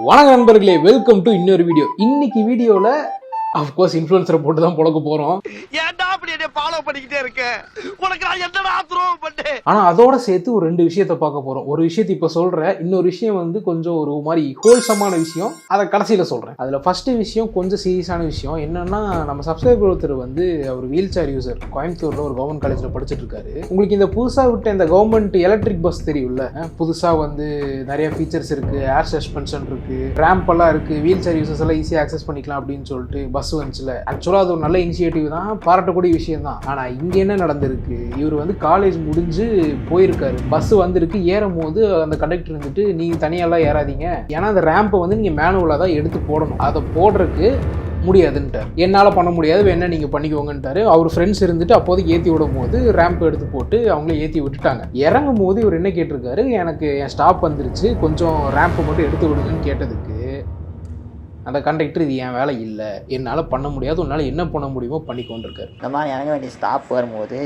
வணக்கம் நண்பர்களே, welcome to இன்னொரு வீடியோ. இன்னைக்கு வீடியோல அஃப்கோர்ஸ் இன்ஃப்ளூயன்சரை போட்டு தான் புழக்க போறோம். ஏன்டா அப்படி என்ன ஃபாலோ பண்ணிக்கிட்டே இருக்க? உனக்கு நான் என்னடா துரோகம் பண்ணேன்? ஆனா அதோட சேர்த்து ஒரு ரெண்டு விஷயத்தை பார்க்க போறோம். ஒரு விஷயத்தை இப்ப சொல்றேன், இன்னொரு விஷயம் வந்து கொஞ்சம் ஒரு மாதிரி ஹோல்சமான விஷயம், அதை கடைசியில சொல்றேன். அதுல ஃபர்ஸ்ட் விஷயம் கொஞ்சம் சீரியஸான விஷயம் என்னன்னா, நம்ம சப்ஸ்கிரைபர் ஒருத்தர் வந்து அவர் வீல் சேர் யூசர், கோயம்புத்தூர்ல ஒரு கவர்மெண்ட் காலேஜ்ல படிச்சுட்டு இருக்காரு. உங்களுக்கு இந்த புதுசா விட்ட இந்த கவர்மெண்ட் எலக்ட்ரிக் பஸ் தெரியும்ல, புதுசா வந்து நிறைய ஃபீச்சர்ஸ் இருக்கு, ஏர் சஸ்பென்ஷன் இருக்கு, ரேம்ப் எல்லாம் இருக்கு, வீல் சேர் யூசர்ஸ் எல்லாம் ஈஸியா ஆக்சஸ் பண்ணிக்கலாம் அப்படின்னு சொல்லிட்டு பஸ் வந்துச்சுல. ஆக்சுவலா அது ஒரு நல்ல இனிஷியேட்டிவ் தான், பாராட்டக்கூடிய விஷயம் தான். ஆனா இங்க என்ன நடந்திருக்கு, இவர் வந்து காலேஜ் முடிஞ்சு போயிருக்காரு, பஸ் வந்திருக்கு, ஏறும் போது அந்த கண்டக்டர் வந்துட்டு நீங்க தனியெல்லாம் ஏறாதீங்க, ஏன்னா அந்த ரேம்பை வந்து நீங்க மேனுவலா தான் எடுத்து போடணும், அதை போடுறதுக்கு முடியாதுன்ட்டார். என்னால் பண்ண முடியாது, வேணா நீங்கள் பண்ணிக்கோங்கன்ட்டாரு. அவர் ஃப்ரெண்ட்ஸ் இருந்துட்டு அப்போதைக்கு ஏற்றி விடும் போது ரேம்ப் எடுத்து போட்டு அவங்களே ஏற்றி விட்டுட்டாங்க. இறங்கும் போது இவர் என்ன கேட்டிருக்காரு, எனக்கு என் ஸ்டாப் வந்துருச்சு, கொஞ்சம் ரேம்பை மட்டும் எடுத்து விடுங்கன்னு கேட்டதுக்கு அந்த கண்டக்டர் இது என் வேலை இல்லை, என்னால் பண்ண முடியாது, உன்னால் என்ன பண்ண முடியுமோ பண்ணி கொண்டிருக்காரு. இந்த மாதிரி இறங்க வேண்டிய ஸ்டாப் வரும்போது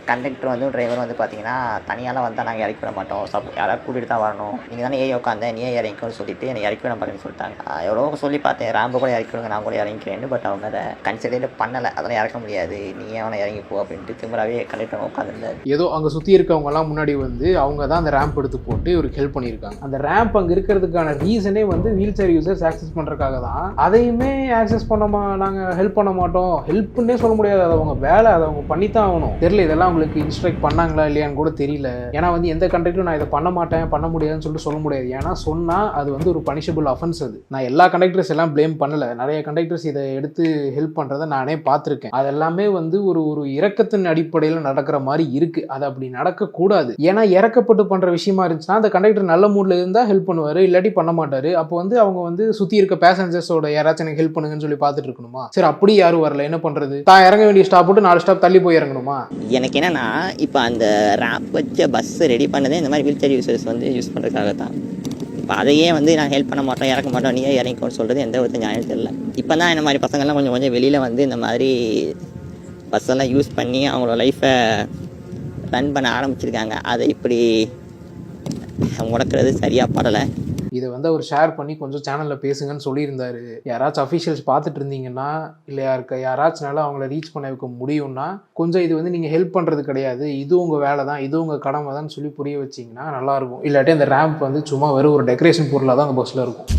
கண்டக்டர் வந்து டிரைவர் வந்து பார்த்தீங்கன்னா தனியாலாம் வந்தால் நாங்கள் இறக்கி விட மாட்டோம், யாராவது கூட்டிகிட்டு தான் வரணும், நீங்கள் தானே உட்காந்து நீ இறங்கிக்கோன்னு சொல்லிட்டு என்னை இறக்கி விட மாட்டேன்னு சொல்லிட்டாங்க. எவ்வளோ சொல்லி பார்த்தேன், ரேம்பை கூட இறக்கி விடுங்க, நான் கூட இறங்கிக்கிறேன்னு. பட் அவங்க அதை கன்சிடரே பண்ணலை, அதெல்லாம் இறக்க முடியாது, நீ அவனை இறங்கி போ அப்படின்ட்டு திமிராவே கண்டக்டர் உட்காந்துருந்தார். ஏதோ அங்கே சுற்றி இருக்கவங்கலாம் முன்னாடி வந்து அவங்க தான் அந்த ரேம்ப் எடுத்து போட்டு இவருக்கு ஹெல்ப் பண்ணியிருக்காங்க. அந்த ரேம்ப் அங்கே இருக்கிறதுக்கான ரீசனே வந்து வீல் சேர் யூசர்ஸ் ஆக்சஸ் பண்ணுறதுக்காக தான். அதையுமே ஆக்சஸ் பண்ண நாங்கள் ஹெல்ப் பண்ண மாட்டோம், ஹெல்ப்னே சொல்ல முடியாது, அது அவங்க வேலை, அதை அவங்க பண்ணித்தான் ஆகணும். தெரியல இதெல்லாம் உங்களுக்கு இன்ஸ்ட்ரக்ட் பண்ணாங்களா இல்லையான்னு கூட தெரியல. ஏன்னா வந்து எந்த கண்டக்டரும் நான் இதை பண்ண மாட்டேன் பண்ண முடியாதுன்னு சொல்லிட்டு சொல்ல முடியாது. ஏன்னா சொன்னால் அது வந்து ஒரு பனிஷபிள் அஃபென்ஸ். அது நான் எல்லா கண்டக்டர்ஸ் எல்லாம் பிளேம் பண்ணலை, நிறைய கண்டக்டர்ஸ் இதை எடுத்து ஹெல்ப் பண்ணுறதை நானே பார்த்துருக்கேன். அது எல்லாமே வந்து ஒரு இரக்கத்தின் அடிப்படையில் நடக்கிற மாதிரி இருக்குது. அது அப்படி நடக்கக்கூடாது. ஏன்னா இறக்கப்பட்டு பண்ணுற விஷயமா இருந்துச்சுன்னா அந்த கண்டக்டர் நல்ல மூடில் இருந்தால் ஹெல்ப் பண்ணுவார், இல்லாட்டி பண்ண மாட்டார். அப்போ வந்து அவங்க வந்து சுற்றி இருக்க பேசஞ்சர்ஸோட யாராச்சும் எனக்கு ஹெல்ப் பண்ணுங்கன்னு சொல்லி பார்த்துட்டு இருக்கணுமா? சரி, அப்படி யாரும் வரல, என்ன பண்றது? தான் இறங்க வேண்டிய ஸ்டாப் போட்டு 4 ஸ்டாப் தள்ளி போய் இறங்கணுமா? எனக்கு என்னன்னா, இப்போ அந்த ரேம்ப் வச்ச பஸ் ரெடி பண்ணதே இந்த மாதிரி வீல் சேர் யூசர்ஸ் வந்து யூஸ் பண்ணுறதுக்காக தான். இப்போ அதையே வந்து நான் ஹெல்ப் பண்ண மாட்டோம், இறக்க மாட்டோம், நீயே இறங்கிக்கோன்னு சொல்கிறது எந்த ஒரு நியாயம் தெரியல. இப்போ தான் இந்த மாதிரி பசங்கள்லாம் கொஞ்சம் கொஞ்சம் வெளியில் வந்து இந்த மாதிரி பஸ்ஸெல்லாம் யூஸ் பண்ணி அவங்களோட லைஃப்பை ரன் பண்ண ஆரம்பிச்சிருக்காங்க. அதை இப்படி முடக்கிறது சரியாக படலை. இதை வந்து அவர் ஷேர் பண்ணி கொஞ்சம் சேனலில் பேசுங்கன்னு சொல்லியிருந்தாரு. யாராச்சும் அஃபிஷியல்ஸ் பார்த்துட்டு இருந்தீங்கன்னா, இல்லை யாராச்சும்னால அவங்கள ரீச் பண்ண வைக்க முடியும்னா கொஞ்சம் இது வந்து நீங்கள் ஹெல்ப் பண்ணுறது கிடையாது, இது உங்கள் வேலை தான், இது உங்கள் கடமை தான் சொல்லி புரிய வச்சிங்கன்னா நல்லாயிருக்கும். இல்லாட்டி அந்த ரேம்ப் வந்து சும்மா வெறும் ஒரு டெக்கரேஷன் பொருளாக தான் அந்த பஸ்ஸில் இருக்கும்.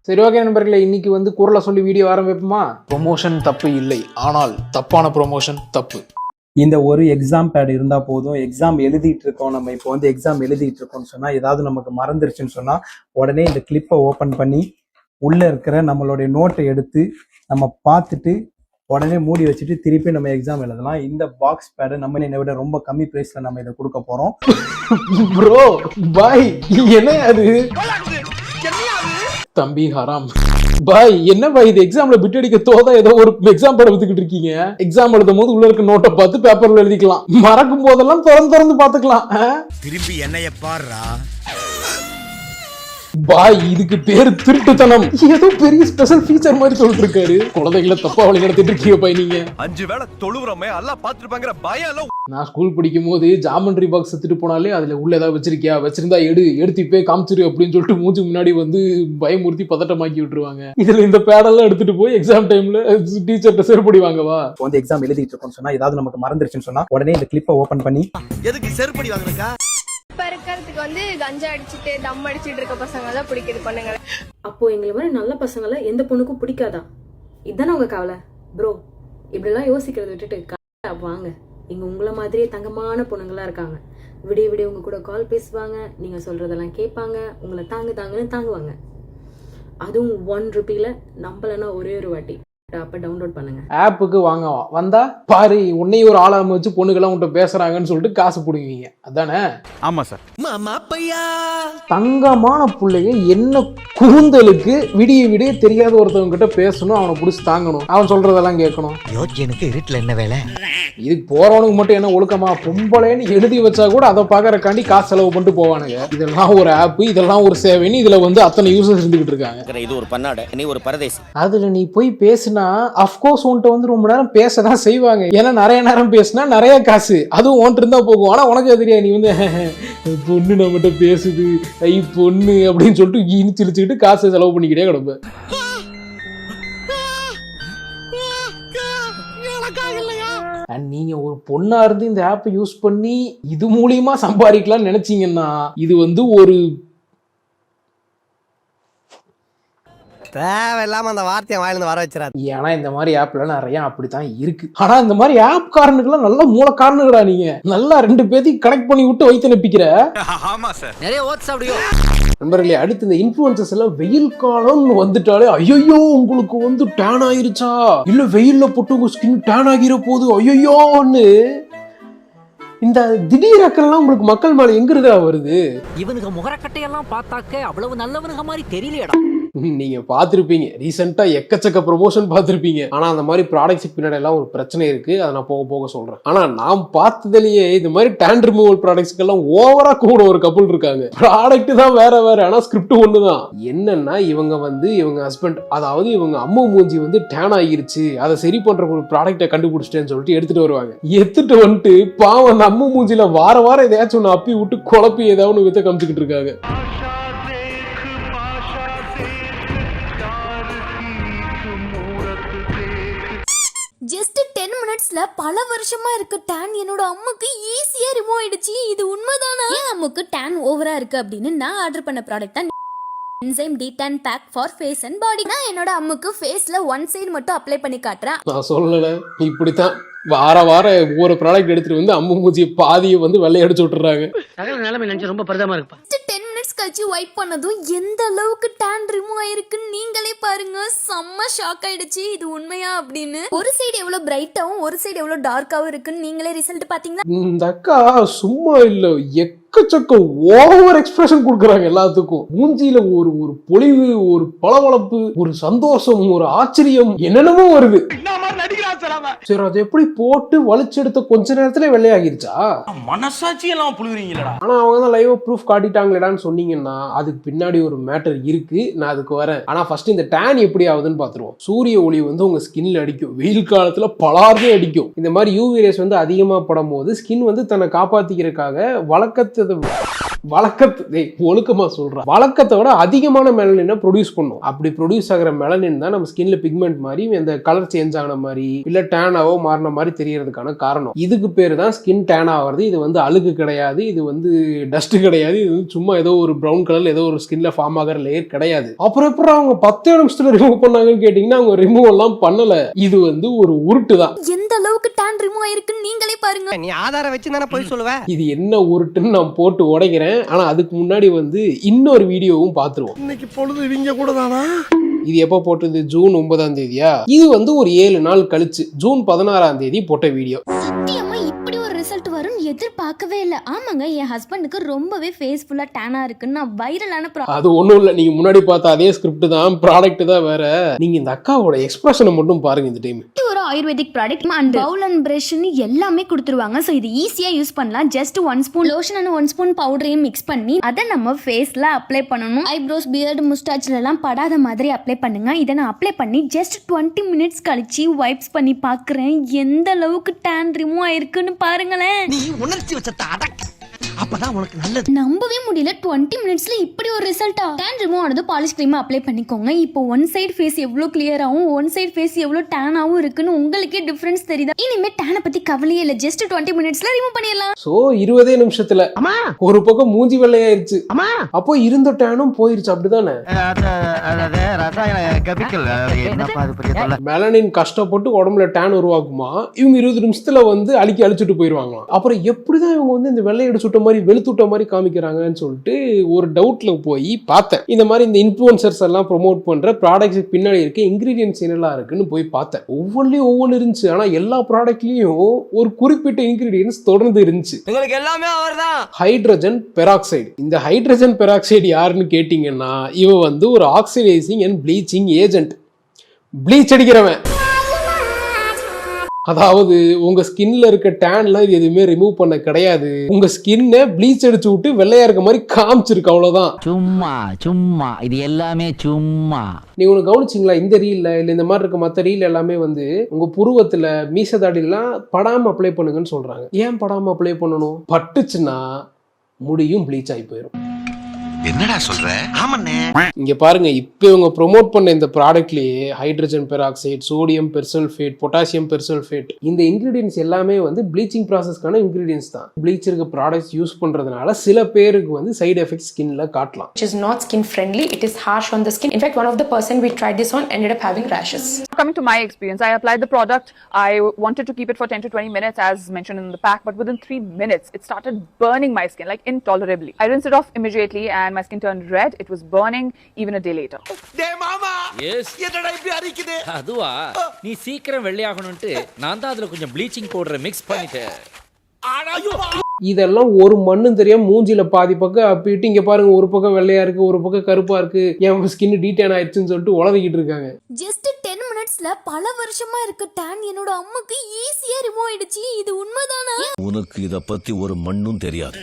சரி, ஓகே நண்பர்களே, இன்னைக்கு வந்து குரலை சொல்லி வீடியோ ஆரம்பிப்போமா? ப்ரொமோஷன் தப்பு இல்லை, ஆனால் தப்பான ப்ரொமோஷன் தப்பு. இந்த ஒரு எக்ஸாம் பேட் இருந்தால் போதும், எக்ஸாம் எழுதிட்டு இருக்கோம், நம்ம இப்போ வந்து எக்ஸாம் எழுதிட்டு இருக்கோம்னு சொன்னால், ஏதாவது நமக்கு மறந்துருச்சுன்னு சொன்னால் உடனே இந்த கிளிப்பை ஓப்பன் பண்ணி உள்ளே இருக்கிற நம்மளுடைய நோட்டை எடுத்து நம்ம பார்த்துட்டு உடனே மூடி வச்சுட்டு திருப்பி நம்ம எக்ஸாம் எழுதலாம். இந்த பாக்ஸ் பேடு நம்ம என்னை விட ரொம்ப கம்மி ப்ரைஸில் நம்ம இதை கொடுக்க போகிறோம். ப்ரோ பாய், என்ன அது தம்பி ஹராம் பாய், என்ன பாய் இது? எக்ஸாம்ல பிட் அடிக்க தோதா ஏதோ ஒரு எக்ஸாம் படம் வித்துக்கிட்டு இருக்கீங்க. எக்ஸாம் எழுதும் போது உள்ள இருக்க நோட்டை பார்த்து பேப்பர்ல எழுதிக்கலாம், மறக்கும் போதெல்லாம் திறந்து பாத்துக்கலாம். திரும்பி என்னைய பாருடா பாய், இதுக்கு பேரு திருட்டுத்தனம். ஏதோ பெரிய ஸ்பெஷல் ஃபீச்சர் மாதிரி சொல்லிட்டு இருக்காரு. குழந்தைகளை தப்பா வழி நடத்திட்டு இருக்கீங்க பாய் நீங்க. 5 வேளை தொழுவுறமே எல்லாம் பாத்துருப்பாங்கற பயம். நான் ஸ்கூல் படிக்கும் போது ஜாமெண்ட்ரி பாக்ஸ் எடுத்துட்டு போனாலே அதுல உள்ள ஏதாவது வச்சிருக்கியா, வச்சிருந்தா எடுத்து போய் காமிச்சிரு அப்படின்னு சொல்லிட்டு மூஞ்சி முன்னாடி வந்து பயமுறுத்தி பதட்டமாக்கி விட்டுருவாங்க. இதுல இந்த பேடெல்லாம் எடுத்துட்டு போய் எக்ஸாம் டைம்ல டீச்சர்ட்ட செருப்படி வாங்கவா? வந்து எக்ஸாம் எழுதிட்டு இருக்கோம்னு சொன்னா, ஏதாவது நமக்கு மறந்துருச்சுன்னு சொன்னா உடனே இந்த கிளிப்பை ஓப்பன் பண்ணி எதுக்கு செருப்படி வாங்குறக்கா? இப்ப இருக்கிறதுக்கு வந்து கஞ்சா அடிச்சுட்டு தம் அடிச்சுட்டு இருக்க பசங்க தான் பிடிக்குது பண்ணுங்க. அப்போ எங்களை மாதிரி நல்ல பசங்களை எந்த பொண்ணுக்கும் பிடிக்காதா? இதுதானே உங்க கவலை ப்ரோ? இப்படிலாம் யோசிக்கிறத விட்டுட்டு வாங்க, இங்க உங்களை மாதிரியே தங்கமான பொண்ணுங்களா இருக்காங்க. விடிய விடிய உங்க கூட கால் பேசுவாங்க, நீங்க சொல்றதெல்லாம் கேட்பாங்க, உங்களை தாங்குன்னு தாங்குவாங்க. அதுவும் 1 ரூபியில நம்பலன்னா ஒரே ஒரு வாட்டி அப்ப டவுன்லோட் பண்ணுங்க. ஆப்புக்கு வந்தா பாரு, உன்னையும் ஒரு ஆளாம வச்சு பொண்ணுக்கெல்லாம் உன்ட்ட பேசுறாங்கன்னு சொல்லிட்டு காசு பிடுங்குவீங்க, அதானே? ஆமா சார். மாமா பையா, தங்கமான பிள்ளைங்க என்ன கூந்தலுக்கு விடிய தெரியாத ஒருத்தவங்க கிட்ட பேசணும், அவனை புடிச்சு தாங்கணும், அவன் சொல்றதெல்லாம் கேட்கணும். யோக்கியனுக்கு இருட்டுல என்ன வேலை? இதுக்கு போறவனுக்கு மட்டும் என்ன ஒழுக்கமா? பொம்பளைன்னு எழுதி வச்சா கூட அதை பாக்கறக்காண்டி காசு செலவு பண்ணிட்டு போவானுங்க. இதெல்லாம் ஒரு ஆப், இதெல்லாம் ஒரு சேவைன்னு இதுல வந்து அத்தனை யூசர்ஸ் இருந்துகிட்டு இருக்காங்க. இது ஒரு பன்னாடு, நீ ஒரு பரதேசி. அதுல நீ போய் பேசுனா ஏன்னா அஃப்கோர்ஸ் உன்கிட்ட வந்து ரொம்ப நேரம் பேசதான் செய்வாங்க. ஏன்னா நிறைய நேரம் பேசினா நிறைய காசு, அதுவும் உன்கிட்ட இருந்தா போகும். ஆனா உனக்கு தெரியாது, நீ வந்து பொண்ணு நம்மகிட்ட பேசுது, ஐ பொண்ணு அப்படின்னு சொல்லிட்டு இனிச்சிழிச்சுக்கிட்டு காசு செலவு பண்ணிக்கிட்டே கிடப்ப. அண்ட் நீங்க ஒரு பொண்ணா இருந்து இந்த ஆப்பை யூஸ் பண்ணி இது மூலியமா சம்பாதிக்கலாம்னு நினைச்சீங்கன்னா இது வந்து ஒரு தேவையில்லாம அந்த வார்த்தையை வாயிலிருந்து வர வச்சிடாது. ஏன்னா இந்த மாதிரி ஆப்ல நிறைய அப்படித்தான் இருக்கு. ஆனா இந்த மாதிரி ஆப் காரனுக்குலாம் நல்ல மூலக்காரனுடா. நீங்க நல்லா 2 பேத்தையும் கனெக்ட் பண்ணி விட்டு வைத்து நப்பிக்கிற. ஆமா சார், நிறைய ஓட்ஸ் அப்படியோ. நண்பர்களே, அடுத்து இந்த இன்ஃப்ளூயன்சர்ஸ் எல்லாம் வெயில் காலம்னு வந்துட்டாலே ஐயோ உங்களுக்கு வந்து டேன் ஆயிருச்சா, இல்ல வெயில்ல போட்டு உங்க ஸ்கின் டேன் ஆகிற போது ஐயோன்னு இந்த திடீர் அக்கெல்லாம் உங்களுக்கு மக்கள் மேல எங்கிருதா வருது? இவனுக்கு முகரக்கட்டையெல்லாம் பார்த்தாக்க அவ்வளவு நல்லவனுங்க மாதிரி தெரியலையடா. நீங்க பாத்திருப்பீங்க, ரீசெண்டா எக்கச்சக்க ப்ரொமோஷன் பார்த்திருப்பீங்க. ஆனா அந்த மாதிரி ப்ராடக்ட்ஸ் பின்னாடி எல்லாம் ஒரு பிரச்சனை இருக்கு, அதை நான் போக போக சொல்றேன். ஆனா நான் பார்த்ததுலயே இந்த மாதிரி டேன் ரிமூவல் ப்ராடக்ட்ஸ்க்கு எல்லாம் ஓவரா கூட ஒரு கப்புள் இருக்காங்க. ப்ராடக்ட் தான் வேற வேற, ஆனா ஸ்கிரிப்ட் ஒண்ணுதான். என்னன்னா இவங்க வந்து இவங்க ஹஸ்பண்ட், அதாவது இவங்க அம்மா மூஞ்சி வந்து டேன் ஆகிருச்சு, அதை சரி பண்ற ஒரு ப்ராடக்டை கண்டுபிடிச்சிட்டேன்னு சொல்லிட்டு எடுத்துட்டு வருவாங்க. எடுத்துட்டு வந்துட்டு பாவம் அந்த அம்மா மூஞ்சில வாரம் ஏதாச்சும் ஒன்று அப்பி விட்டு குழப்பி ஏதாவது ஒன்று வித்த காமிச்சுக்கிட்டு இருக்காங்க. ஜஸ்ட் 10 மினிட்ஸ்ல பல வருஷமா இருக்க டேன் என்னோட அம்முக்கு ஈஸியா ரிமூவ் ஆயிடுச்சு. இது உண்மைதானா? என் அம்முக்கு டேன் ஓவரா இருக்கு அப்படின்னு நான் ஆர்டர் பண்ண ப்ராடக்ட் தான் enzyme detan pack for face and body. நான் என்னோட அம்முக்கு ஃபேஸ்ல ஒன் சைடு மட்டும் அப்ளை பண்ணி காட்டுறேன். நான் சொல்லல, இப்படித்தான் வாரம் ஒவ்வொரு ப்ராடக்ட் எடுத்துட்டு வந்து அம்மு மூஞ்சி பாதியை வந்து வெள்ளையடிச்சு விட்டுறாங்க. நிலைமை நினைச்சு ரொம்ப பரிதமா இருப்பா. 10 மினிட்ஸ் கழிச்சு வைப் பண்ணதும் எந்த அளவுக்கு டேன் ரிமூவ் ஆயிருக்குன்னு நீங்களே பாருங்க. செம்ம ஷாக் ஆயிடுச்சு, இது உண்மையா அப்படின்னு. ஒரு சைடு எவ்வளவு பிரைட்டாவும் ஒரு சைடு எவ்வளவு டார்க்காவும் இருக்குன்னு நீங்களே ரிசல்ட் பாத்தீங்களா? இந்த அக்கா சும்மா இல்ல, எக்கச்சக்க ஓவர் எக்ஸ்பிரஷன் கொடுக்குறாங்க எல்லாத்துக்கும். மூஞ்சியில ஒரு பொலிவு, ஒரு பளபளப்பு, ஒரு சந்தோஷம், ஒரு ஆச்சரியம், என்னென்னமோ வருது. சரி, அது எப்படி போட்டு வலிச்செடுத்த கொஞ்ச நேரத்துல வெள்ளையாகிருச்சா? மனசாட்சி எல்லாம் புழுவுறீங்களா? ஆனா அவங்க தான் லைவ் ப்ரூஃப் காட்டிட்டாங்களேடான்னு சொன்னீங்கன்னா அதுக்கு பின்னாடி ஒரு மேட்டர் இருக்கு, நான் அதுக்கு வரேன். ஆனா ஃபர்ஸ்ட் இந்த டேன் எப்படி ஆகுதுன்னு பாத்துருவோம். சூரிய ஒளி வந்து உங்க ஸ்கின்ல அடிக்கும், வெயில் காலத்துல பலார்னு அடிக்கும். இந்த மாதிரி யூவி ரேஸ் வந்து அதிகமா படும் போது ஸ்கின் வந்து தன்னை காப்பாத்திக்கிறதுக்காக ஒழுக்கமா சொல்றேன், வழக்கத்தை விட அதிகமான மெலனினை ப்ரொடியூஸ் பண்ணும். அப்படி ப்ரொடியூஸ் ஆகிற மெலனின் தான் நம்ம ஸ்கின்ல பிக்மெண்ட் மாதிரி இந்த கலர் சேஞ்ச் ஆன மாதிரி இல்ல டேனாவோ மாறின மாதிரி தெரியறதுக்கான காரணம். இதுக்கு பேரு தான் ஸ்கின் டேன் ஆகிறது. இது வந்து அழுக்கு கிடையாது, இது வந்து டஸ்ட் கிடையாது, இது வந்து சும்மா ஏதோ ஒரு ப்ரௌன் கலர்ல ஏதோ ஒரு ஸ்கின்ல ஃபார்ம் ஆகிற லேயர் கிடையாது. அப்புறம் அவங்க 10 நிமிஷத்துல ரிமூவ் பண்ணாங்கன்னு கேட்டீங்கன்னா அவங்க ரிமூவ் எல்லாம் பண்ணல. இது வந்து ஒரு உருட்டு தான். எந்த அளவுக்கு டேன் ரிமூவ் ஆயிருக்குன்னு நீங்களே பாருங்க. நீ ஆதாரம் வச்சு தானே போய் சொல்லுவ. இது என்ன உருட்டுன்னு நான் போட்டு உடைக்கிறேன். ஆனா அதுக்கு முன்னாடி வந்து இன்னொரு வீடியோவும் பாத்துருவோம். இன்னைக்கு பொழுது இவங்க கூட தானா? இது எப்போ போட்டது? ஜூன் 9ஆம் தேதியா? இது வந்து ஒரு 7 நாள் கழிச்சு ஜூன் 16ஆம் தேதி போட்ட வீடியோ. சத்தியமா இப்படி ஒரு ரிசல்ட் வரும்னு எதிர்பார்க்கவே இல்லை. ஆமாங்க, என் ஹஸ்பண்டுக்கு ரொம்பவே ஃபேஸ் ஃபுல்லா டேனா இருக்குன்னு நான் வைரலான அது ஒண்ணும் இல்ல, நீங்க முன்னாடி பார்த்த அதே ஸ்கிரிப்ட் தான், ப்ராடக்ட் தான் வேற. நீங்க இந்த அக்காவோட எக்ஸ்பிரஷனை மட்டும் பாருங்க. இந்த டைம் ஒரு ayurvedic product and bowl and பிரஷ்னு எல்லாமே கொடுத்துருவாங்க. ஸோ இது ஈஸியா யூஸ் பண்ணலாம். Just 1 spoon lotion and 1 spoon பவுடரையும் மிக்ஸ் பண்ணி அதை நம்ம ஃபேஸ்ல அப்ளை பண்ணணும். ஐப்ரோஸ், பியர்டு, முஸ்டாச்ல எல்லாம் படாத மாதிரி அப்ளை பண்ணுங்க. இதை நான் அப்ளை பண்ணி ஜஸ்ட் 20 மினிட்ஸ் கழிச்சு வைப்ஸ் பண்ணி பாக்குறேன். எந்த அளவுக்கு டேன் ரிமூவ் ஆயிருக்குன்னு பாருங்களேன். நீ உணர்ச்சி வச்சத அடக்கு, அப்பதான் உனக்கு நல்லது. நம்பவே முடியல, 20 மினிட்ஸ்ல இப்படி ஒரு ரிசல்ட்டா? டேன் ரிமூவ் ஆனது பாலிஷ் கிரீம் அப்ளை பண்ணிக்கோங்க. இப்போ ஒன் சைடு ஃபேஸ் எவ்வளவு கிளியராகவும் ஒன் சைடு ஃபேஸ் எவ்வளவு டேனாகவும் இருக்குன்னு உங்களுக்கே டிஃபரன்ஸ் தெரியுதா? இனிமே டேனை பத்தி கவலையே இல்ல, ஜஸ்ட் 20 மினிட்ஸ்ல ரிமூவ் பண்ணிடலாம். சோ 20 நிமிஷத்துல ஒரு பக்கம் மூஞ்சி வெள்ளையாயிருச்சு, அப்போ இருந்த டேனும் போயிருச்சு. அப்படிதானே? மெலனின் கஷ்டப்பட்டு உடம்புல டேன் உருவாக்குமா, இவங்க 20 நிமிஷத்துல வந்து அழிச்சுட்டு போயிருவாங்களாம். அப்புறம் எப்படிதான் இவங்க வந்து இந்த வெள்ளை அடிச்சுட்ட மாதிரி வெளுத்துட்ட மாதிரி காமிக்கிறாங்கன்னு சொல்லிட்டு ஒரு டவுட்ல போய் பார்த்தேன். இந்த மாதிரி இந்த இன்ஃப்ளூயன்சர்ஸ் எல்லாம் ப்ரொமோட் பண்ற ப்ராடக்ட்ஸ் பின்னாடி இருக்க இன்கிரீடியன்ஸ் என்னெல்லாம் இருக்குன்னு போய் பார்த்தேன். ஒவ்வொரு இருந்துச்சு. ஆனா எல்லா ப்ராடக்ட்லயும் ஒரு குறிப்பிட்ட இன்கிரீடியன்ஸ் தொடர்ந்து இருந்துச்சு. உங்களுக்கு எல்லாமே அவர்தான். Hydrogen peroxide. இந்த ஹைட்ரஜன் பெராக்சைடு யாருன்னு கேட்டீங்கன்னா இவ வந்து ஒரு oxidising and bleaching agent. Bleach அடிக்கிறவன். அதாவது உங்க ஸ்கின்ல இருக்க டேன்லாம் இது எதுவுமே ரிமூவ் பண்ண கிடையாது. உங்க ஸ்கின்னை ப்ளீச் அடிச்சு விட்டு வெள்ளையா இருக்க மாதிரி காமிச்சிருக்கு, அவ்வளவுதான். சும்மா சும்மா இது எல்லாமே சும்மா. நீ ஒன்று கவனிச்சிங்களா, இந்த ரீல்ல இல்லை இந்த மாதிரி இருக்க மற்ற ரீல் எல்லாமே வந்து உங்க புருவத்துல மீசதாடிலாம் படாம அப்ளை பண்ணுங்கன்னு சொல்றாங்க. ஏன் படாம அப்ளை பண்ணணும்? பட்டுச்சுன்னா முடியும் ப்ளீச் ஆகி போயிடும். என்னடா சொல்ற? ஆமாண்ணே. இங்க பாருங்க, இப்போ இவங்க ப்ரொமோட் பண்ண இந்த ப்ராடக்ட்லயே ஹைட்ரஜன் பெராக்சைடு, சோடியம் பெர்சல்ஃபேட், பொட்டாசியம் பெர்சல்ஃபேட், இந்த இன்கிரீடியன்ஸ் எல்லாமே வந்து ப்ளீச்சிங் ப்ராசஸ்க்கான இன்கிரீடியன்ஸ் தான். ப்ளீச் இருக்க ப்ராடக்ட்ஸ் யூஸ் பண்றதுனால சில பேருக்கு வந்து சைடு எஃபெக்ட் ஸ்கின்ல காட்டலாம். Which is not skin friendly, it is harsh on the skin. In fact, one of the person we tried this on ended up having rashes. Coming to my experience, I applied the product. I wanted to keep it for 10 to 20 minutes as mentioned in the pack, but within 3 minutes it started burning my skin like intolerably. I rinsed it off immediately and my skin turned red. It was burning even a day later. டேய் மாமா, S என்னடா இப்படி அரிக்குது? அதுவா, நீ சீக்கிரம் வெள்ளையாகணும்ட்டு நான் தான் அதுல கொஞ்சம் ப்ளீச்சிங் பவுடரை மிக்ஸ் பண்ணிட்டேன். இதெல்லாம் ஒரு மண்ணும் தெரியாம மூஞ்சில பாதி பக்கம் அப்பிட்டு இங்க பாருங்க, ஒரு பக்கம் வெள்ளையா இருக்கு, ஒரு பக்கம் கருப்பா இருக்கு, என் ஸ்கின் டீடேன் ஆயிடுச்சுன்னு சொல்லிட்டு உளறிக்கிட்டு இருக்காங்க. ஜஸ்ட் 10 மினிட்ஸ்ல பல வருஷமா இருக்க டேன் என்னோட அம்மாக்கு ஈஸியா ரிமூவ் ஆயிடுச்சு. இது உண்மைதானா? உனக்கு இத பத்தி ஒரு மண்ணும் தெரியாது.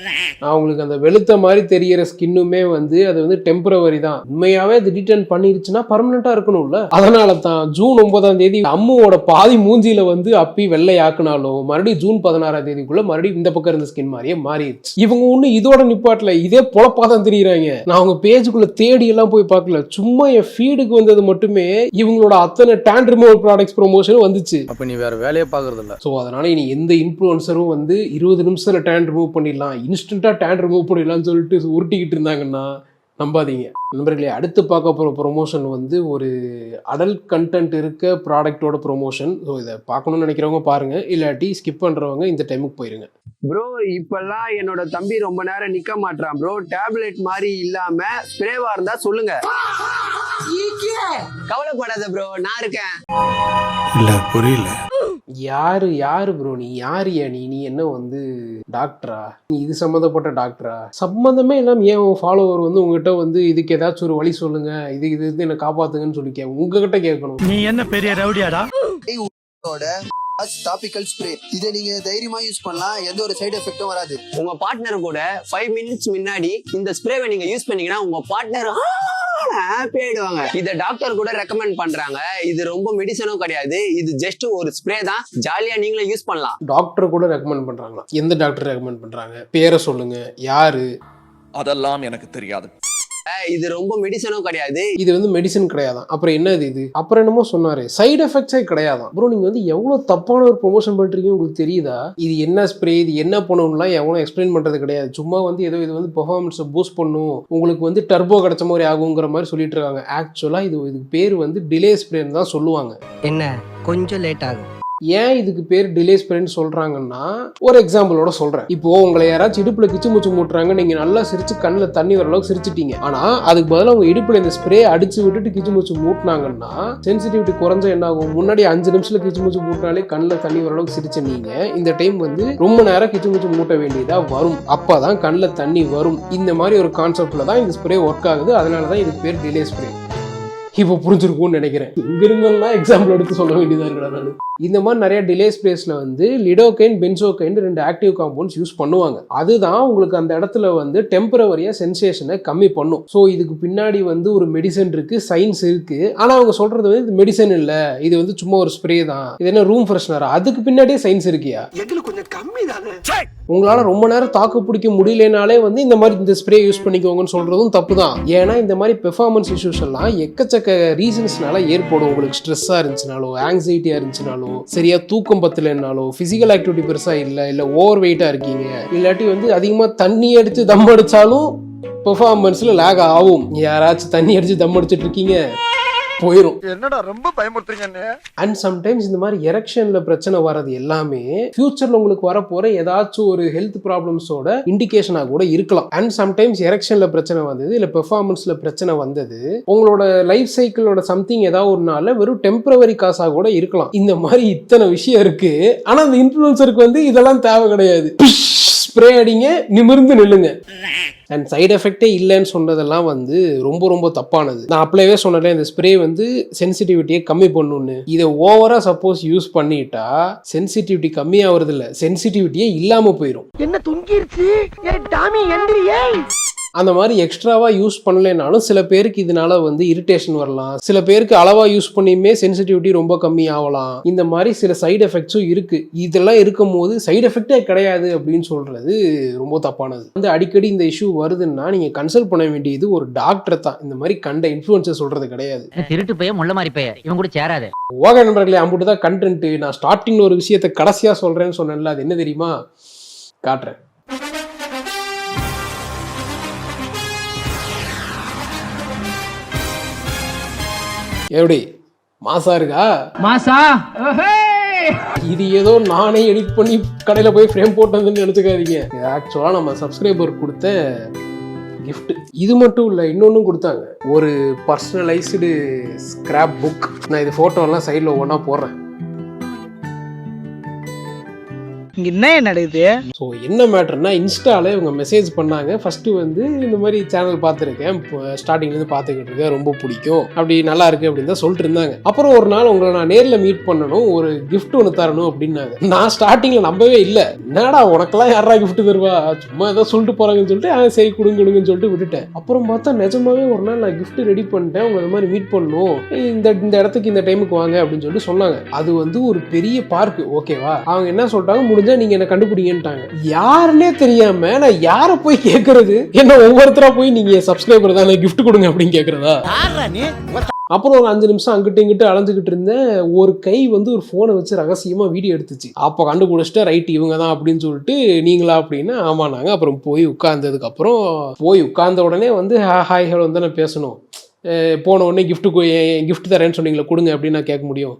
அவங்களுக்கு அந்த வெளுத்த மாதிரி தெரியற ஸ்கின்னுமே வந்து அது வந்து டெம்பரவரி தான். உண்மையாவே அது டீடேன் பண்ணிருச்சுன்னா பர்மனண்டா இருக்கணும்ல. அதனால தான் ஜூன் 9ஆம் தேதி அம்முவோட பாதி மூஞ்சில வந்து அப்பி வெள்ளை ஆக்குனாலும் மறுபடியும் ஜூன் 16ஆம் தேதிக்குள்ள மறுபடியும் இந்த பக்கம் இருந்த ஸ்கின் மாதிரியே மாறிடுச்சு. இவங்க ஒண்ணு இதோட நிப்பாட்டல, இதே பொழப்பாதான் தெரியுறாங்க. நான் அவங்க பேஜுக்குள்ள தேடி எல்லாம் போய் பார்க்கல, சும்மா என் ஃபீடுக்கு வந்தது மட்டுமே இவங்களோட அத்தனை டேன் ரிமூவல் ப்ராடக்ட்ஸ் ப்ரொமோஷன் வந்துச்சு. அப்ப நீ வேற வேலையே பாக்குறது இல்ல. ஸோ அதனால இனி எந்த இன்ஃப்ளூயன்சரும் வந்து 20 நிமிஷத்துல டேன் ரிமூவ் பண்ணிடலாம், இன்ஸ்டன்டா டேன் ரிமூவ் பண்ணிடலாம்னு சொல்லிட்டு உருட்டிக்கிட்டு இருந்தாங்கன்னா நம்பாதீங்க. நண்பர்களே, அடுத்து பார்க்க போகிற ப்ரொமோஷன் வந்து ஒரு அடல்ட் கண்டென்ட் இருக்க ப்ராடக்டோட ப்ரொமோஷன். ஸோ இதை பார்க்கணும்னு நினைக்கிறவங்க பாருங்க, இல்லாட்டி ஸ்கிப் பண்ணுறவங்க இந்த டைமுக்கு போயிருங்க. ப்ரோ, இப்பெல்லாம் என்னோட தம்பி ரொம்ப நேரம் நிக்க மாட்டான் ப்ரோ. டேப்லெட் மாதிரி இல்லாம ஸ்ப்ரேவா இருந்தா சொல்லுங்க. கவலைப்படாத ப்ரோ, நான் இருக்கேன். இல்ல புரியல. யாரு ப்ரோ நீ? யாரியா நீ என்ன வந்து டாக்டரா? நீ இது சம்மந்தப்பட்ட டாக்டரா? சம்மந்தமே இல்லாம ஏன் ஃபாலோவர் வந்து உங்ககிட்ட வந்து இதுக்கு ஏதாச்சும் ஒரு வழி சொல்லுங்க, இது என்ன காப்பாத்துங்கன்னு சொல்லி உங்ககிட்ட கேட்கணும். நீ என்ன பெரிய ரவுடியாடா? டாபிக்கல் ஸ்ப்ரே, இதை நீங்க தைரியமா யூஸ் பண்ணலாம், எந்த ஒரு சைடு எஃபெக்டும் வராது. உங்க பார்ட்னர் கூட 5 மினிட்ஸ் முன்னாடி இந்த ஸ்ப்ரேவை நீங்க யூஸ் பண்ணீங்கன்னா உங்க பார்ட்னர் ஹாப்பி ஆயிடுவாங்க. இத டாக்டர் கூட ரெக்கமெண்ட் பண்றாங்க. இது ரொம்ப மெடிசனும் கிடையாது, இது ஜஸ்ட் ஒரு ஸ்ப்ரே தான். ஜாலியா நீங்களும் யூஸ் பண்ணலாம். டாக்டர் கூட ரெக்கமெண்ட் பண்றாங்களா? எந்த டாக்டர் ரெக்கமெண்ட் பண்றாங்க? பேரை சொல்லுங்க, யாரு? அதெல்லாம் எனக்கு தெரியாது. இது ரொம்ப மெடிசனும் கிடையாது. இது வந்து மெடிசன் கிடையாதான். அப்புறம் என்ன இது? அப்புறம் என்னமோ சொன்னாரு, சைடு எஃபெக்ட்ஸே கிடையாதான். ப்ரோ, நீங்க வந்து எவ்வளவு தப்பான ஒரு ப்ரொமோஷன் பண்றீங்க உங்களுக்கு தெரியுதா? இது என்ன ஸ்ப்ரே, இது என்ன பண்ணணும்லாம் எவ்வளவு எக்ஸ்பிளைன் பண்றது கிடையாது. சும்மா வந்து ஏதோ இது வந்து பெர்ஃபார்மன்ஸை பூஸ்ட் பண்ணும், உங்களுக்கு வந்து டர்போ கிடைச்ச மாதிரி ஆகுங்கிற மாதிரி சொல்லிட்டு இருக்காங்க. ஆக்சுவலா இதுக்கு பேர் வந்து டிலே ஸ்ப்ரேன்னு தான் சொல்லுவாங்க. என்ன கொஞ்சம் லேட் ஆகும். ஏன் இதுக்கு பேர் டிலே ஸ்ப்ரேன்னு சொல்றாங்கன்னா, ஒரு எக்ஸாம்பிளோட சொல்றேன். இப்போ உங்களை யாராச்சும் இடுப்புல கிச்சு மூச்சு மூட்டுறாங்க, நீங்க நல்லா சிரிச்சு கண்ணில் தண்ணி வர அளவுக்கு சிரிச்சிட்டீங்க. ஆனா அதுக்கு பதிலாக உங்க இடுப்புல இந்த ஸ்ப்ரே அடிச்சு விட்டுட்டு கிச்சு மூச்சு மூட்டினாங்கன்னா சென்சிட்டிவிட்டி குறைஞ்ச என்ன ஆகும்? முன்னாடி 5 நிமிஷத்துல கிச்சு மூச்சு மூட்டினாலே கண்ணில் தண்ணி வர அளவுக்கு சிரிச்ச நீங்க இந்த டைம் வந்து ரொம்ப நேரம் கிச்சு மூச்சு மூட்ட வேண்டியதா வரும். அப்பதான் கண்ணில் தண்ணி வரும். இந்த மாதிரி ஒரு கான்செப்ட்ல தான் இந்த ஸ்ப்ரே ஒர்க் ஆகுது. அதனாலதான் இதுக்கு பேர் டிலே ஸ்ப்ரே. இப்போ புரிஞ்சிருக்கும்னு நினைக்கிறேன். இங்க இருந்தெல்லாம் எக்ஸாம்பிள் எடுத்து சொல்ல வேண்டியதா இருக்கிறாங்க. இந்த மாதிரி நிறைய டிலே ஸ்ப்ரேஸ்ல வந்து lidocaine, benzocaine 2 active compounds use பண்ணுவாங்க. அதுதான் உங்களுக்கு அந்த இடத்துல வந்து டெம்பரவரியா சென்சேஷனை கம்மி பண்ணும். ஸோ இதுக்கு பின்னாடி வந்து ஒரு மெடிசன் இருக்கு, சயின்ஸ் இருக்கு. ஆனா அவங்க சொல்றது வந்து இது மெடிசன் இல்ல, இது வந்து சும்மா ஒரு ஸ்ப்ரே தான், இது என்ன ரூம் ஃப்ரெஷ்னரா? அதுக்கு பின்னாடியே சயின்ஸ் இருக்கியா? எங்களுக்கு கொஞ்சம் கம்மி தானே. உங்களால ரொம்ப நேரம் தாக்கு பிடிக்க முடியலனாலே வந்து இந்த மாதிரி இந்த ஸ்ப்ரே யூஸ் பண்ணிக்கோங்கன்னு சொல்றதும் தப்பு தான். ஏன்னா இந்த மாதிரி பெர்ஃபார்மன்ஸ் இஷ்யூஸ் எல்லாம் எக்கச்சக்க ரீசன்ஸ்னால ஏற்படும். உங்களுக்கு ஸ்ட்ரெஸ்ஸா இருந்துச்சுனாலோ, ஆங்ஸைட்டியா இருந்துச்சுனாலோ, சரியா தூக்கம் பத்தலைன்னாலோ, பிசிக்கல் ஆக்டிவிட்டி பெருசா இல்ல ஓவர் வெயிட்டா இருக்கீங்க, இல்லாட்டி வந்து அதிகமா தண்ணி அடிச்சு தம் அடிச்சாலும் பெர்ஃபார்மன்ஸ்ல லேக் ஆகும். யாராச்சும் தண்ணி அடிச்சு தம் அடிச்சிட்டு இருக்கீங்க போயிரும். என்னடா ரொம்ப பயமுறுத்துறீங்க. அண்ட் சம்டைம்ஸ் இந்த மாதிரி எரெக்ஷன்ல பிரச்சனை வர்றது எல்லாமே ஃபியூச்சர்ல உங்களுக்கு வரப்போற ஏதாச்சும் ஒரு ஹெல்த் ப்ராப்ளம்ஸோட இண்டிகேஷனா கூட இருக்கலாம். அண்ட் சம்டைம்ஸ் எரெக்ஷன்ல பிரச்சனை வந்தது, இல்ல பெர்ஃபார்மன்ஸ்ல பிரச்சனை வந்தது உங்களோட லைஃப் சைக்கிளோட சம்திங் ஏதாவது ஒரு நாள்ல வெறும் டெம்பரவரி காசா கூட இருக்கலாம். இந்த மாதிரி இத்தனை விஷயம் இருக்கு. ஆனா அந்த இன்ஃப்ளூயன்சருக்கு வந்து இதெல்லாம் தேவை கிடையாது. ஸ்ப்ரே அடிங்க, நிமிர்ந்து நில்லுங்க. அண்ட் சைடு எஃபெக்டே இல்லைன்னு சொன்னதெல்லாம் வந்து ரொம்ப ரொம்ப தப்பானது. நான் அப்பவே சொன்னேன் இந்த ஸ்ப்ரே வந்து சென்சிட்டிவிட்டியை கம்மி பண்ணுன்னு. இதை ஓவரா சப்போஸ் யூஸ் பண்ணிட்டா சென்சிட்டிவிட்டி கம்மி ஆகுறது இல்லை, சென்சிட்டிவிட்டியே இல்லாம போயிடும். என்ன துங்கிருச்சு டாமி எந்திரியே. அந்த மாதிரி எக்ஸ்ட்ராவாக யூஸ் பண்ணலைனாலும் சில பேருக்கு இதனால வந்து இரிட்டேஷன் வரலாம், சில பேருக்கு அளவாக யூஸ் பண்ணியுமே சென்சிட்டிவிட்டி ரொம்ப கம்மி ஆகலாம். இந்த மாதிரி சில சைடு எஃபெக்ட்ஸும் இருக்குது. இதெல்லாம் இருக்கும் போது சைடு எஃபெக்டே கிடையாது அப்படின்னு சொல்கிறது ரொம்ப தப்பானது. வந்து அடிக்கடி இந்த இஷ்யூ வருதுன்னா நீங்கள் கன்சல்ட் பண்ண வேண்டியது ஒரு டாக்டர் தான், இந்த மாதிரி கண்ட இன்ஃப்ளூயன்சர் சொல்கிறது கிடையாது. திருட்டு பைய முள்ள மாதிரி பைய இவன் கூட சேராது. ஓகே நண்பர்களே, அம்புட்டு தான் கண்டென்ட்டு. நான் ஸ்டார்டிங் ஒரு விஷயத்தை கடைசியாக சொல்கிறேன்னு சொன்னேன்ல, அது என்ன தெரியுமா? காட்டுறேன். எப்படி மாசா இருக்கா? மாசா இது ஏதோ நானே எடிட் பண்ணி கடையில் போய் ஃப்ரேம் போட்டதுன்னு நினச்சிக்காதீங்க. இது ஆக்சுவலாக நம்ம சப்ஸ்கிரைபர் கொடுத்த கிஃப்ட். இது மட்டும் இல்லை, இன்னொன்றும் கொடுத்தாங்க, ஒரு பர்சனலைஸ்டு ஸ்கிராப் புக். நான் இது ஃபோட்டோலாம் சைடில் ஒவ்வொன்றா போடுறேன். என்ன நடக்குது? ஸோ என்ன மேட்டர்னா, இன்ஸ்டாவில் இவங்க மெசேஜ் பண்ணாங்க. ஃபஸ்ட்டு வந்து இந்த மாதிரி சேனல் பார்த்துருக்கேன், ஸ்டார்டிங்லேருந்து பார்த்துக்கிட்டு இருக்கேன், ரொம்ப பிடிக்கும், அப்படி நல்லா இருக்குது அப்படின்னு தான் சொல்லிட்டு இருந்தாங்க. அப்புறம் ஒரு நாள் உங்களை நான் நேரில் மீட் பண்ணணும், ஒரு கிஃப்ட் ஒன்று தரணும் அப்படின்னாங்க. நான் ஸ்டார்டிங்கில் நம்பவே இல்லை. என்னடா உனக்கெல்லாம் யாரா கிஃப்ட் தருவா, சும்மா ஏதோ சொல்லிட்டு போகிறாங்கன்னு சொல்லிட்டு சரி கொடுங்கன்னு சொல்லிட்டு விட்டுட்டேன். அப்புறம் பார்த்தா நிஜமாவே ஒரு நாள் நான் கிஃப்ட் ரெடி பண்ணிட்டேன், உங்களை இந்த மாதிரி மீட் பண்ணணும், இந்த இடத்துக்கு இந்த டைமுக்கு வாங்க அப்படின்னு சொல்லிட்டு சொன்னாங்க. அது வந்து ஒரு பெரிய பார்க்கு, ஓகேவா? அவங்க என்ன சொல்லிட்டாங்க, முடிஞ்ச நீங்க என்ன கண்டுபிடிங்கன்ட்டாங்க. யாருன்னே தெரியாம நான் யாரை போய் கேட்கறது? என்ன ஒவ்வொருத்தரா போய் நீங்க சப்ஸ்கிரைபர் தானே கிஃப்ட் கொடுங்க அப்படின்னு கேட்கறதா? அப்புறம் ஒரு 5 நிமிஷம் அங்கிட்டு இங்கிட்டு அலைஞ்சுக்கிட்டு இருந்தேன். ஒரு கை வந்து ஒரு போனை வச்சு ரகசியமா வீடியோ எடுத்துச்சு. அப்போ கண்டுபிடிச்சிட்டு ரைட் இவங்க தான் அப்படின்னு சொல்லிட்டு, நீங்களா அப்படின்னா ஆமானாங்க. அப்புறம் போய் உட்கார்ந்ததுக்கு அப்புறம் போய் உட்கார்ந்த உடனே வந்து ஹாய் ஹலோ தானே பேசணும். போன உடனே கிஃப்ட் தரேன்னு சொன்னீங்களா, கொடுங்க அப்படின்னு நான் கேட்க முடியும்?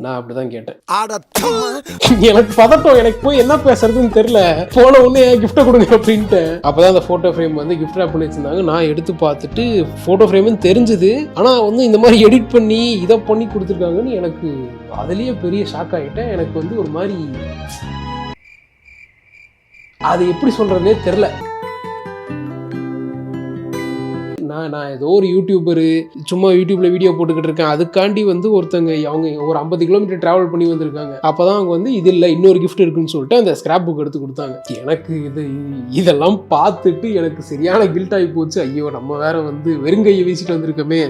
நான் அப்படிதான் கேட்டேன். எனக்கு பதட்டம், எனக்கு போய் என்ன பேசுறதுன்னு தெரியல. போன உடனே கிஃப்ட கொடுங்க அப்படின்ட்டு. அப்பதான் அந்த போட்டோ ஃப்ரேம் வந்து கிஃப்ட் ரேப் பண்ணி வச்சிருந்தாங்க. நான் எடுத்து பார்த்துட்டு போட்டோ ஃப்ரேம்னு தெரிஞ்சது, ஆனா வந்து இந்த மாதிரி எடிட் பண்ணி இதை பண்ணி கொடுத்துருக்காங்கன்னு எனக்கு அதுலயே பெரிய ஷாக் ஆகிட்டேன். எனக்கு வந்து ஒரு மாதிரி அது எப்படி சொல்றதுனே தெரியல. நான் ஏதோ ஒரு யூடியூபரு சும்மா யூடியூப்ல வீடியோ போட்டுக்கிட்டு இருக்கேன், அதுக்காண்டி வந்து ஒருத்தங்க அவங்க ஒரு 50 கிலோமீட்டர் டிராவல் பண்ணி வந்திருக்காங்க. அப்பதான் அவங்க வந்து இது இல்லை இன்னொரு கிஃப்ட் இருக்குன்னு சொல்லிட்டு அந்த ஸ்கிராப் புக் எடுத்து கொடுத்தாங்க. எனக்கு இதெல்லாம் பார்த்துட்டு எனக்கு சரியான கில்ட் ஆகி போச்சு. ஐயோ, நம்ம வேற வந்து வெறுங்கையை வீசிட்டு வந்திருக்கோமே,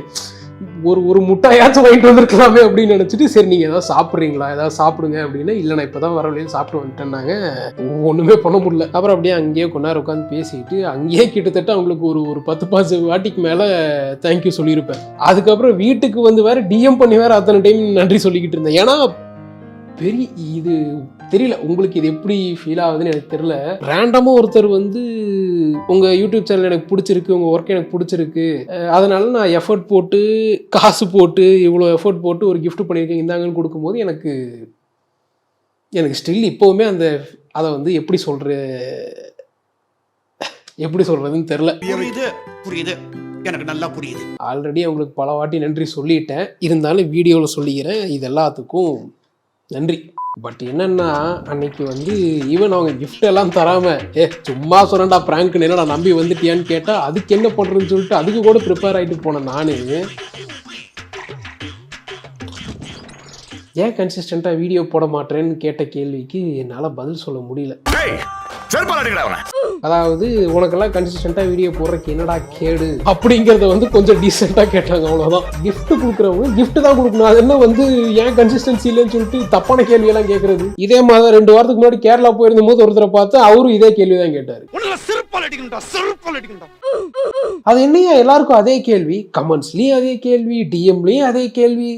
ஒரு முட்டாயாச்சும் வாங்கிட்டு வந்திருக்கலாமே அப்படின்னு நினைச்சிட்டு, சரி நீங்க ஏதாவது சாப்பிட்றீங்களா, ஏதாவது சாப்பிடுங்க அப்படின்னு. இல்லை நான் இப்பதான் வர வழியில் சாப்பிட்டு வந்துட்டேன்னாங்க. ஒண்ணுமே பண்ண முடியல. அப்புறம் அப்படியே அங்கேயே கொஞ்ச நேரம் உட்காந்து பேசிட்டு அங்கேயே கிட்டத்தட்ட அவங்களுக்கு ஒரு 10-15 வாட்டிக்கு மேல தேங்க்யூ சொல்லியிருப்பேன். அதுக்கப்புறம் வீட்டுக்கு வந்து வேற டிஎம் பண்ணி வேற அத்தனை டைம் நன்றி சொல்லிக்கிட்டு இருந்தேன். ஏன்னா பெரிய இது தெரியல உங்களுக்கு இது எப்படி ஃபீல் ஆகுதுன்னு எனக்கு தெரியல. ரேண்டமாக ஒருத்தர் வந்து உங்கள் யூடியூப் சேனல் எனக்கு பிடிச்சிருக்கு, உங்கள் ஒர்க் எனக்கு பிடிச்சிருக்கு, அதனால நான் எஃபர்ட் போட்டு காசு போட்டு இவ்வளோ எஃபர்ட் போட்டு ஒரு கிஃப்ட் பண்ணியிருக்கேன் இந்தாங்கன்னு கொடுக்கும்போது எனக்கு ஸ்டில் இப்போவுமே அதை வந்து எப்படி சொல்கிறதுன்னு தெரில. புரியுது, எனக்கு நல்லா புரியுது. ஆல்ரெடி அவங்களுக்கு பல வாட்டி நன்றி சொல்லிட்டேன், இருந்தாலும் வீடியோவில் சொல்லிக்கிறேன். இது எல்லாத்துக்கும் நன்றி. பட் என்னன்னா அன்னைக்கு வந்து ஈவன் அவங்க கிஃப்ட் எல்லாம் தராம சும்மா சொன்னடா பிராங்க்னு என்னடா நம்பி வந்துட்டியான்னு கேட்டா அதுக்கு என்ன பண்றதுன்னு சொல்லிட்டு அதுக்கு கூட ப்ரிப்பேர் ஆகிட்டு போனேன். நானு ஏன் கன்சிஸ்டண்டா வீடியோ போட மாட்டேன்னு கேட்ட கேள்விக்கு என்னால் பதில் சொல்ல முடியல. அதாவது உனக்கெல்லாம் கன்சிஸ்டண்டா வீடியோ போடுறதுக்கு என்னடா கேடு அப்படிங்கிறத வந்து கொஞ்சம் டீசெண்டா கேட்டாங்க, அவ்வளவுதான். கிஃப்ட் கொடுக்குறவங்க கிஃப்ட் தான் கொடுக்கணும், அது என்ன வந்து ஏன் கன்சிஸ்டன்சி இல்லைன்னு சொல்லிட்டு தப்பான கேள்வி எல்லாம் கேட்கறது. இதே மாதிரி 2 வாரத்துக்கு முன்னாடி கேரளா போயிருந்த போது ஒருத்தரை பார்த்து அவரும் இதே கேள்விதான் கேட்டாரு. அது என்னையா எல்லாருக்கும் அதே கேள்வி, கமெண்ட்ஸ்லயும் அதே கேள்வி, டிஎம்லயும் அதே கேள்வி,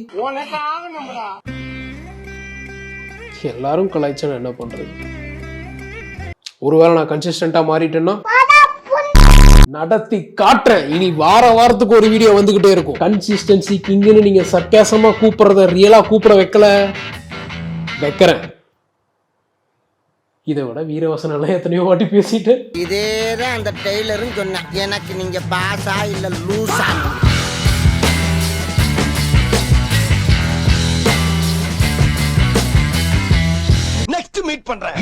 எல்லாரும் கலாய்ச்சா என்ன பண்றது? ஒருவேளை நான் கன்சிஸ்டண்டா மாறிட்டேன்னா நடத்தி காட்டுறேன். இனி வாரத்துக்கு ஒரு வீடியோ வந்துகிட்டே இருக்கும். கன்சிஸ்டன்சி கிங்னு நீங்க சர்க்காசமா கூப்பிடுறத ரியலா கூப்பிட வைக்கிறேன். இதை விட வீரவசனம் எல்லாம் எத்தனையோ வாட்டி பேசிட்டு இதேதான் அந்த டெய்லரும் சொன்ன, எனக்கு நீங்க பாசா இல்ல லூசா. நெக்ஸ்ட் மீட் பண்றேன்.